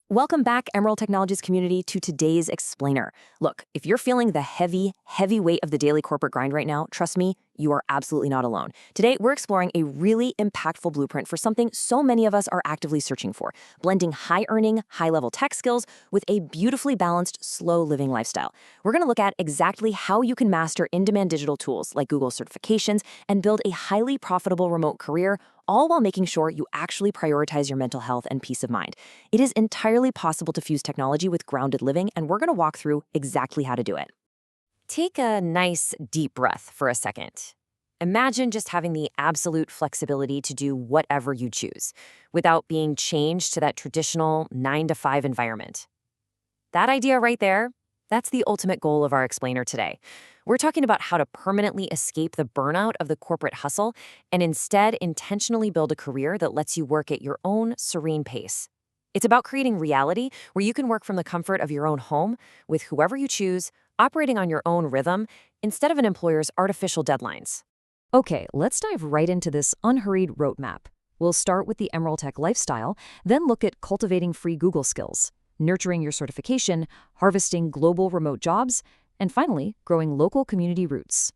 Welcome back, Emerald Technologist community, to today's explainer. Look, if you're feeling the heavy weight of the daily corporate grind right now, trust me, you are absolutely not alone. Today, we're exploring a really impactful blueprint for something so many of us are actively searching for, blending high-earning, high-level tech skills with a beautifully balanced, slow-living lifestyle. We're going to look at exactly how you can master in-demand digital tools like Google certifications and build a highly profitable remote career, all while making sure you actually prioritize your mental health and peace of mind. It is entirely possible to fuse technology with grounded living, and we're going to walk through exactly how to do it. Take a nice deep breath for a second. Imagine just having the absolute flexibility to do whatever you choose without being chained to that traditional 9-to-5 environment. That idea right there, that's the ultimate goal of our explainer today. We're talking about how to permanently escape the burnout of the corporate hustle and instead intentionally build a career that lets you work at your own serene pace. It's about creating reality where you can work from the comfort of your own home with whoever you choose, operating on your own rhythm instead of an employer's artificial deadlines. Okay, let's dive right into this unhurried roadmap. We'll start with the Emerald Tech lifestyle, then look at cultivating free Google skills, nurturing your certification, harvesting global remote jobs, and finally, growing local community roots.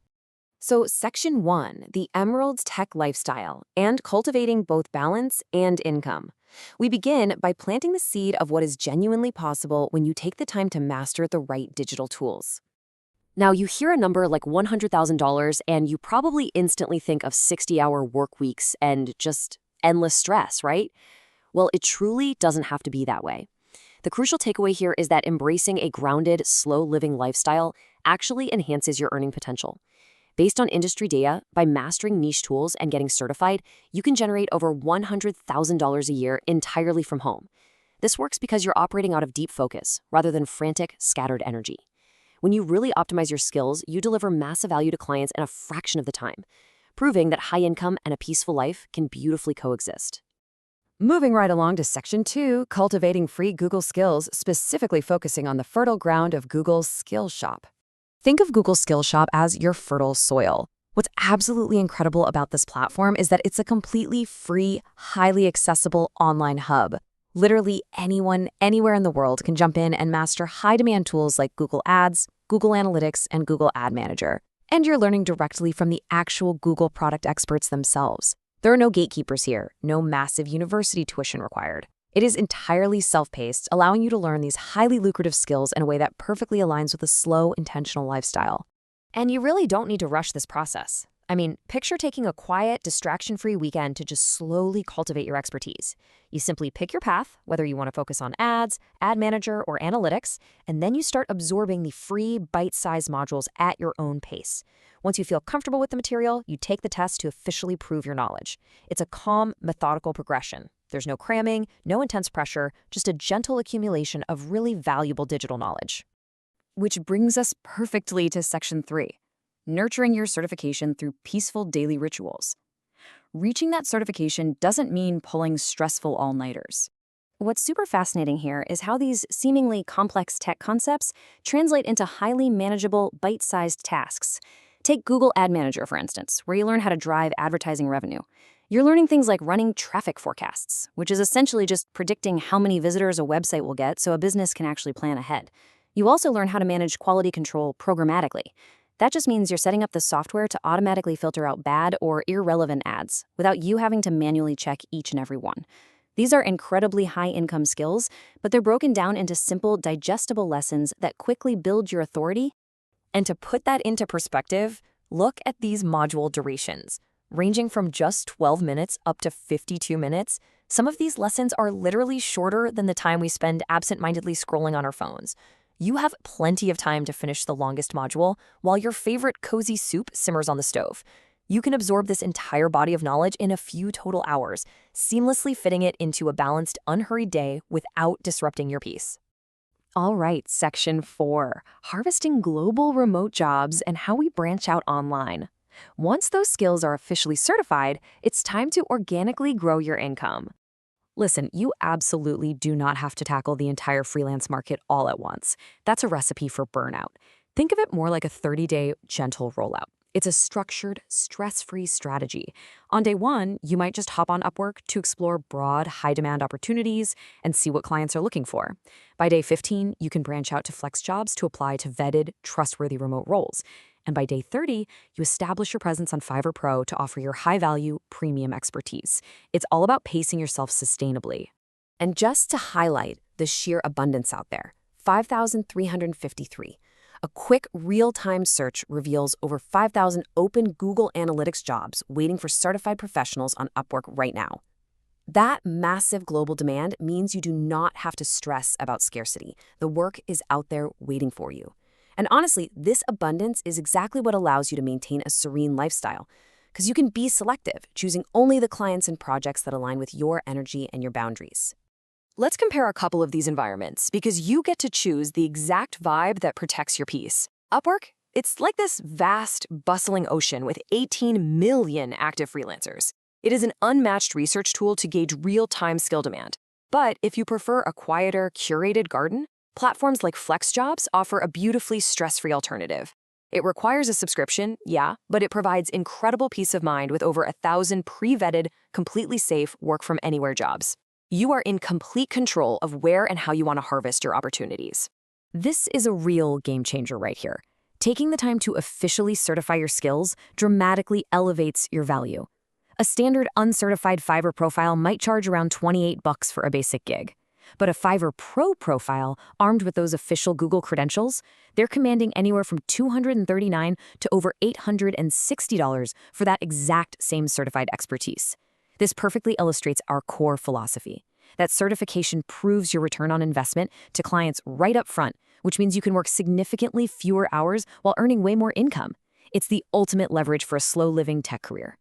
So Section 1, the Emerald Tech lifestyle, and cultivating both balance and income. We begin by planting the seed of what is genuinely possible when you take the time to master the right digital tools. Now, you hear a number like $100,000 and you probably instantly think of 60-hour work weeks and just endless stress, right? Well, it truly doesn't have to be that way. The crucial takeaway here is that embracing a grounded, slow-living lifestyle actually enhances your earning potential. Based on industry data, by mastering niche tools and getting certified, you can generate over $100,000 a year entirely from home. This works because you're operating out of deep focus rather than frantic, scattered energy. When you really optimize your skills, you deliver massive value to clients in a fraction of the time, proving that high income and a peaceful life can beautifully coexist. Moving right along to Section 2, cultivating free Google skills, specifically focusing on the fertile ground of Google's Skillshop. Think of Google Skillshop as your fertile soil. What's absolutely incredible about this platform is that it's a completely free, highly accessible online hub. Literally anyone, anywhere in the world can jump in and master high-demand tools like Google Ads, Google Analytics, and Google Ad Manager. And you're learning directly from the actual Google product experts themselves. There are no gatekeepers here, no massive university tuition required. It is entirely self-paced, allowing you to learn these highly lucrative skills in a way that perfectly aligns with a slow, intentional lifestyle. And you really don't need to rush this process. I mean, picture taking a quiet, distraction-free weekend to just slowly cultivate your expertise. You simply pick your path, whether you want to focus on ads, ad manager, or analytics, and then you start absorbing the free, bite-sized modules at your own pace. Once you feel comfortable with the material, you take the test to officially prove your knowledge. It's a calm, methodical progression. There's no cramming, no intense pressure, just a gentle accumulation of really valuable digital knowledge. Which brings us perfectly to Section 3, nurturing your certification through peaceful daily rituals. Reaching that certification doesn't mean pulling stressful all-nighters. What's super fascinating here is how these seemingly complex tech concepts translate into highly manageable, bite-sized tasks. Take Google Ad Manager, for instance, where you learn how to drive advertising revenue. You're learning things like running traffic forecasts, which is essentially just predicting how many visitors a website will get so a business can actually plan ahead. You also learn how to manage quality control programmatically. That just means you're setting up the software to automatically filter out bad or irrelevant ads without you having to manually check each and every one. These are incredibly high-income skills, but they're broken down into simple, digestible lessons that quickly build your authority. And to put that into perspective, look at these module durations. Ranging from just 12 minutes up to 52 minutes, some of these lessons are literally shorter than the time we spend absent-mindedly scrolling on our phones. You have plenty of time to finish the longest module while your favorite cozy soup simmers on the stove. You can absorb this entire body of knowledge in a few total hours, seamlessly fitting it into a balanced, unhurried day without disrupting your peace. All right, Section 4, harvesting global remote jobs and how we branch out online. Once those skills are officially certified, it's time to organically grow your income. Listen, you absolutely do not have to tackle the entire freelance market all at once. That's a recipe for burnout. Think of it more like a 30-day gentle rollout. It's a structured, stress-free strategy. On day one, you might just hop on Upwork to explore broad, high-demand opportunities and see what clients are looking for. By day 15, you can branch out to FlexJobs to apply to vetted, trustworthy remote roles. And by day 30, you establish your presence on Fiverr Pro to offer your high-value, premium expertise. It's all about pacing yourself sustainably. And just to highlight the sheer abundance out there, 5,353. A quick real-time search reveals over 5,000 open Google Analytics jobs waiting for certified professionals on Upwork right now. That massive global demand means you do not have to stress about scarcity. The work is out there waiting for you. And honestly, this abundance is exactly what allows you to maintain a serene lifestyle, because you can be selective, choosing only the clients and projects that align with your energy and your boundaries. Let's compare a couple of these environments because you get to choose the exact vibe that protects your peace. Upwork, it's like this vast, bustling ocean with 18 million active freelancers. It is an unmatched research tool to gauge real-time skill demand. But if you prefer a quieter, curated garden, platforms like FlexJobs offer a beautifully stress-free alternative. It requires a subscription, yeah, but it provides incredible peace of mind with over 1,000 pre-vetted, completely safe work-from-anywhere jobs. You are in complete control of where and how you want to harvest your opportunities. This is a real game changer right here. Taking the time to officially certify your skills dramatically elevates your value. A standard uncertified Fiverr profile might charge around $28 for a basic gig. But a Fiverr Pro profile, armed with those official Google credentials, they're commanding anywhere from $239 to over $860 for that exact same certified expertise. This perfectly illustrates our core philosophy. That certification proves your return on investment to clients right up front, which means you can work significantly fewer hours while earning way more income. It's the ultimate leverage for a slow-living tech career.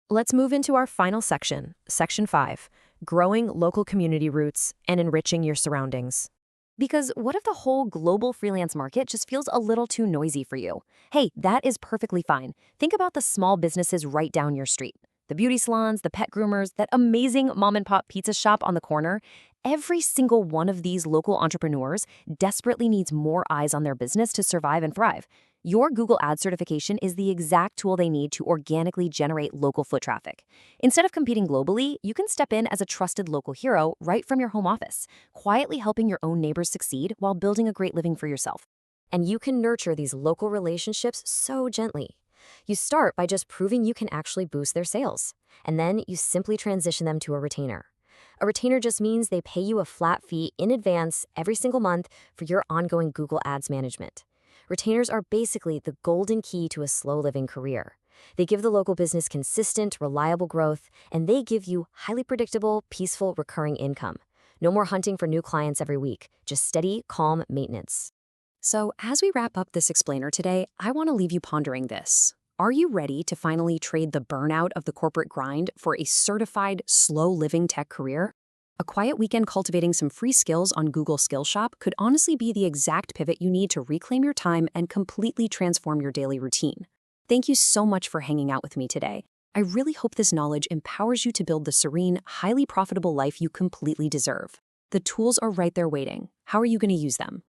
Let's move into our final section, Section 5, growing local community roots and enriching your surroundings. Because what if the whole global freelance market just feels a little too noisy for you? Hey, that is perfectly fine. Think about the small businesses right down your street. The beauty salons, the pet groomers, that amazing mom-and-pop pizza shop on the corner. Every single one of these local entrepreneurs desperately needs more eyes on their business to survive and thrive. Your Google Ads certification is the exact tool they need to organically generate local foot traffic. Instead of competing globally, you can step in as a trusted local hero right from your home office, quietly helping your own neighbors succeed while building a great living for yourself. And you can nurture these local relationships so gently. You start by just proving you can actually boost their sales, and then you simply transition them to a retainer. A retainer just means they pay you a flat fee in advance every single month for your ongoing Google Ads management. Retainers are basically the golden key to a slow-living career. They give the local business consistent, reliable growth, and they give you highly predictable, peaceful, recurring income. No more hunting for new clients every week, just steady, calm maintenance. So as we wrap up this explainer today, I want to leave you pondering this. Are you ready to finally trade the burnout of the corporate grind for a certified, slow-living tech career? A quiet weekend cultivating some free skills on Google Skillshop could honestly be the exact pivot you need to reclaim your time and completely transform your daily routine. Thank you so much for hanging out with me today. I really hope this knowledge empowers you to build the serene, highly profitable life you completely deserve. The tools are right there waiting. How are you going to use them?